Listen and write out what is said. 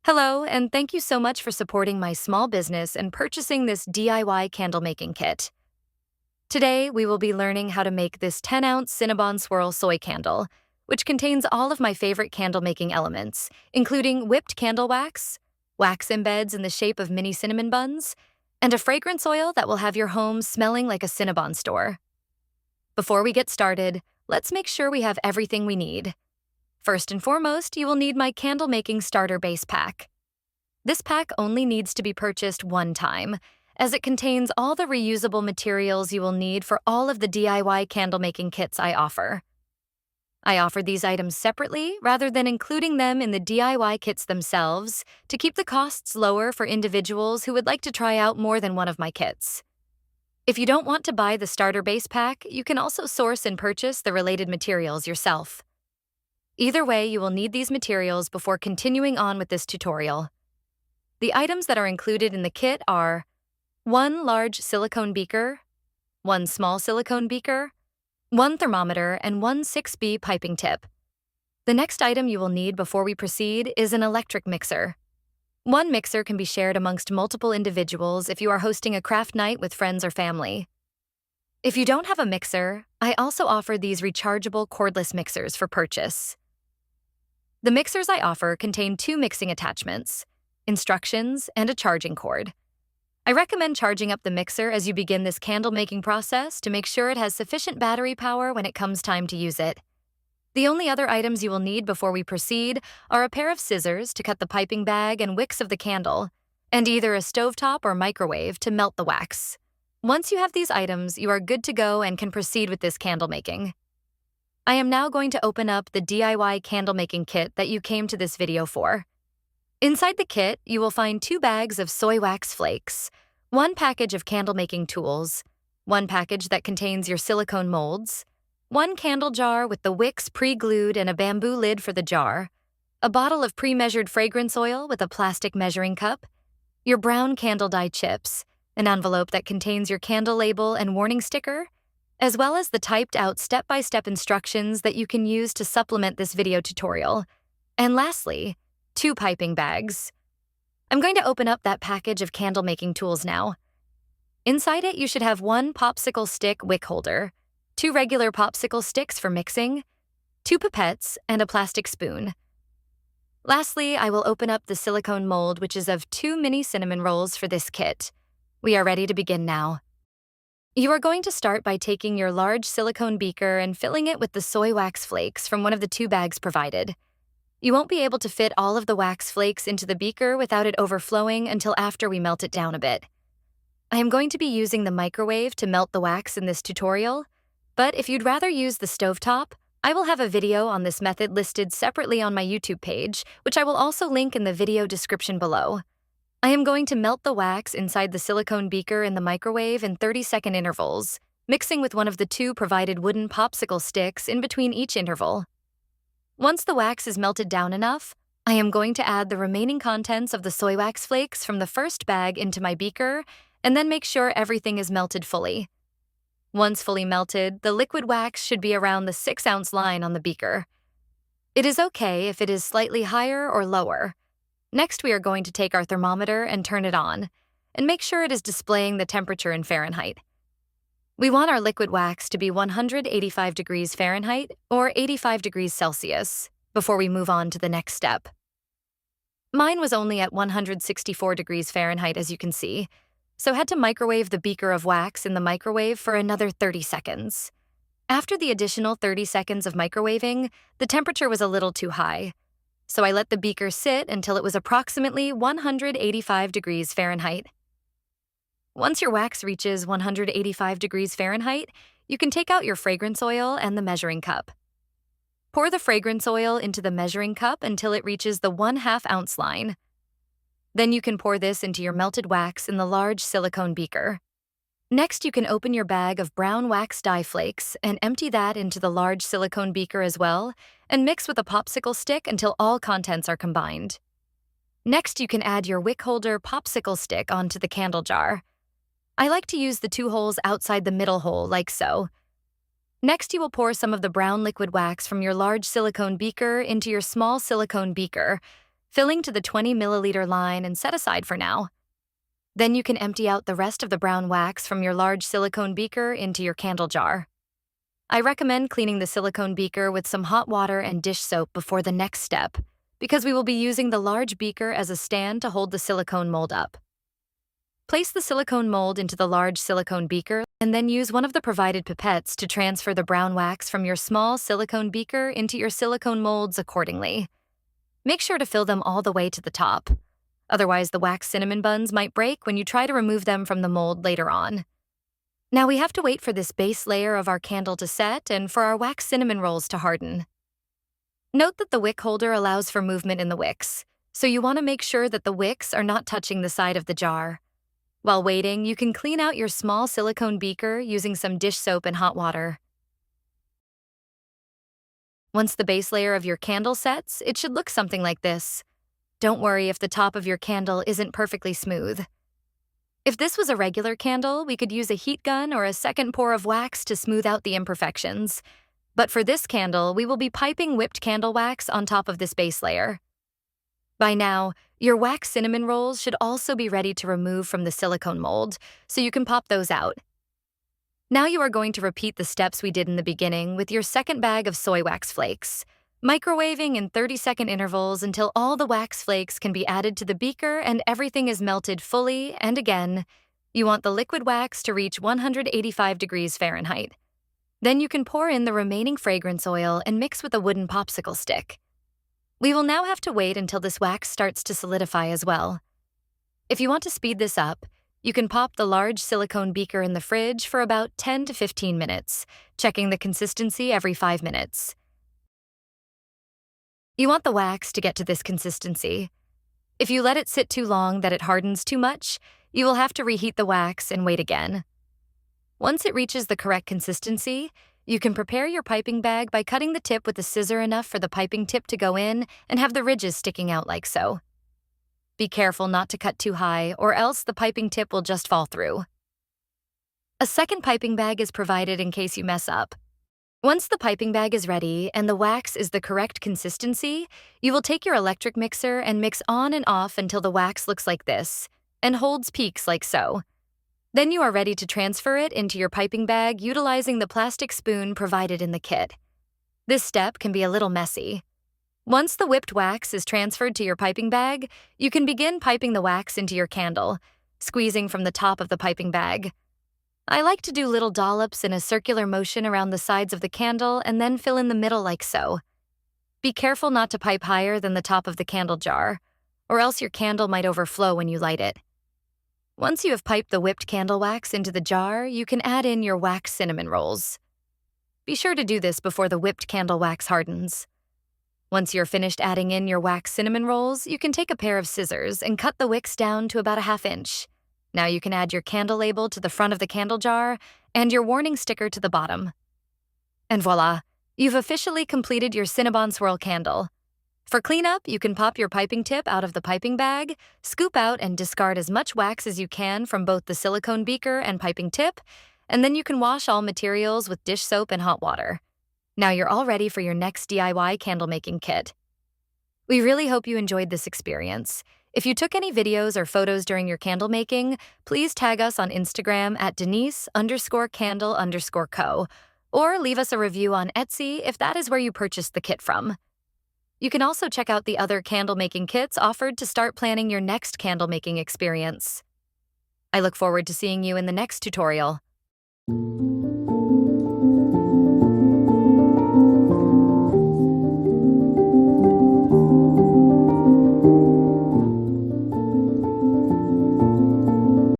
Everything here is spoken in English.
Hello, and thank you so much for supporting my small business and purchasing this DIY candle making kit. Today, we will be learning how to make this 10-ounce Cinnabon Swirl soy candle, which contains all of my favorite candle making elements, including whipped candle wax embeds in the shape of mini cinnamon buns, and a fragrance oil that will have your home smelling like a Cinnabon store. Before we get started, let's make sure we have everything we need. First and foremost, you will need my candle making starter base pack. This pack only needs to be purchased one time, as it contains all the reusable materials you will need for all of the DIY candle making kits I offer. I offer these items separately rather than including them in the DIY kits themselves to keep the costs lower for individuals who would like to try out more than one of my kits. If you don't want to buy the starter base pack, you can also source and purchase the related materials yourself. Either way, you will need these materials before continuing on with this tutorial. The items that are included in the kit are 1 large silicone beaker, 1 small silicone beaker, 1 thermometer, and 1 6B piping tip. The next item you will need before we proceed is an electric mixer. One mixer can be shared amongst multiple individuals if you are hosting a craft night with friends or family. If you don't have a mixer, I also offer these rechargeable cordless mixers for purchase. The mixers I offer contain 2 mixing attachments, instructions, and a charging cord. I recommend charging up the mixer as you begin this candle making process to make sure it has sufficient battery power when it comes time to use it. The only other items you will need before we proceed are a pair of scissors to cut the piping bag and wicks of the candle, and either a stovetop or microwave to melt the wax. Once you have these items, you are good to go and can proceed with this candle making. I am now going to open up the DIY candle making kit that you came to this video for. Inside the kit, you will find 2 bags of soy wax flakes, 1 package of candle making tools, 1 package that contains your silicone molds, 1 candle jar with the wicks pre-glued and a bamboo lid for the jar, a bottle of pre-measured fragrance oil with a plastic measuring cup, your brown candle dye chips, an envelope that contains your candle label and warning sticker, as well as the typed-out step-by-step instructions that you can use to supplement this video tutorial. And lastly, 2 piping bags. I'm going to open up that package of candle-making tools now. Inside it, you should have 1 popsicle stick wick holder, 2 regular popsicle sticks for mixing, 2 pipettes, and a plastic spoon. Lastly, I will open up the silicone mold, which is of 2 mini cinnamon rolls for this kit. We are ready to begin now. You are going to start by taking your large silicone beaker and filling it with the soy wax flakes from one of the 2 bags provided. You won't be able to fit all of the wax flakes into the beaker without it overflowing until after we melt it down a bit. I am going to be using the microwave to melt the wax in this tutorial, but if you'd rather use the stovetop, I will have a video on this method listed separately on my YouTube page, which I will also link in the video description below. I am going to melt the wax inside the silicone beaker in the microwave in 30-second intervals, mixing with one of the 2 provided wooden popsicle sticks in between each interval. Once the wax is melted down enough, I am going to add the remaining contents of the soy wax flakes from the first bag into my beaker and then make sure everything is melted fully. Once fully melted, the liquid wax should be around the 6-ounce line on the beaker. It is okay if it is slightly higher or lower. Next, we are going to take our thermometer and turn it on, and make sure it is displaying the temperature in Fahrenheit. We want our liquid wax to be 185 degrees Fahrenheit or 85 degrees Celsius before we move on to the next step. Mine was only at 164 degrees Fahrenheit, as you can see, so had to microwave the beaker of wax in the microwave for another 30 seconds. After the additional 30 seconds of microwaving, the temperature was a little too high, so I let the beaker sit until it was approximately 185 degrees Fahrenheit. Once your wax reaches 185 degrees Fahrenheit, you can take out your fragrance oil and the measuring cup. Pour the fragrance oil into the measuring cup until it reaches the 1/2 ounce line. Then you can pour this into your melted wax in the large silicone beaker. Next, you can open your bag of brown wax dye flakes and empty that into the large silicone beaker as well, and mix with a popsicle stick until all contents are combined. Next, you can add your wick holder popsicle stick onto the candle jar. I like to use the 2 holes outside the middle hole, like so. Next, you will pour some of the brown liquid wax from your large silicone beaker into your small silicone beaker, filling to the 20 milliliter line and set aside for now. Then you can empty out the rest of the brown wax from your large silicone beaker into your candle jar. I recommend cleaning the silicone beaker with some hot water and dish soap before the next step, because we will be using the large beaker as a stand to hold the silicone mold up. Place the silicone mold into the large silicone beaker and then use one of the provided pipettes to transfer the brown wax from your small silicone beaker into your silicone molds accordingly. Make sure to fill them all the way to the top. Otherwise, the wax cinnamon buns might break when you try to remove them from the mold later on. Now we have to wait for this base layer of our candle to set and for our wax cinnamon rolls to harden. Note that the wick holder allows for movement in the wicks, so you want to make sure that the wicks are not touching the side of the jar. While waiting, you can clean out your small silicone beaker using some dish soap and hot water. Once the base layer of your candle sets, it should look something like this. Don't worry if the top of your candle isn't perfectly smooth. If this was a regular candle, we could use a heat gun or a second pour of wax to smooth out the imperfections. But for this candle, we will be piping whipped candle wax on top of this base layer. By now, your wax cinnamon rolls should also be ready to remove from the silicone mold, so you can pop those out. Now you are going to repeat the steps we did in the beginning with your second bag of soy wax flakes, microwaving in 30-second intervals until all the wax flakes can be added to the beaker and everything is melted fully, and again, you want the liquid wax to reach 185 degrees Fahrenheit. Then you can pour in the remaining fragrance oil and mix with a wooden popsicle stick. We will now have to wait until this wax starts to solidify as well. If you want to speed this up, you can pop the large silicone beaker in the fridge for about 10 to 15 minutes, checking the consistency every 5 minutes. You want the wax to get to this consistency. If you let it sit too long that it hardens too much, you will have to reheat the wax and wait again. Once it reaches the correct consistency, you can prepare your piping bag by cutting the tip with a scissor enough for the piping tip to go in and have the ridges sticking out like so. Be careful not to cut too high, or else the piping tip will just fall through. A second piping bag is provided in case you mess up. Once the piping bag is ready and the wax is the correct consistency, you will take your electric mixer and mix on and off until the wax looks like this and holds peaks like so. Then you are ready to transfer it into your piping bag utilizing the plastic spoon provided in the kit. This step can be a little messy. Once the whipped wax is transferred to your piping bag, you can begin piping the wax into your candle, squeezing from the top of the piping bag. I like to do little dollops in a circular motion around the sides of the candle and then fill in the middle like so. Be careful not to pipe higher than the top of the candle jar, or else your candle might overflow when you light it. Once you have piped the whipped candle wax into the jar, you can add in your wax cinnamon rolls. Be sure to do this before the whipped candle wax hardens. Once you're finished adding in your wax cinnamon rolls, you can take a pair of scissors and cut the wicks down to about a ½ inch. Now you can add your candle label to the front of the candle jar and your warning sticker to the bottom. And voila, you've officially completed your Cinnabon Swirl candle. For cleanup, you can pop your piping tip out of the piping bag, scoop out and discard as much wax as you can from both the silicone beaker and piping tip, and then you can wash all materials with dish soap and hot water. Now you're all ready for your next DIY candle making kit. We really hope you enjoyed this experience. If you took any videos or photos during your candle making, please tag us on Instagram at Denise_candle_co, or leave us a review on Etsy if that is where you purchased the kit from. You can also check out the other candle making kits offered to start planning your next candle making experience. I look forward to seeing you in the next tutorial.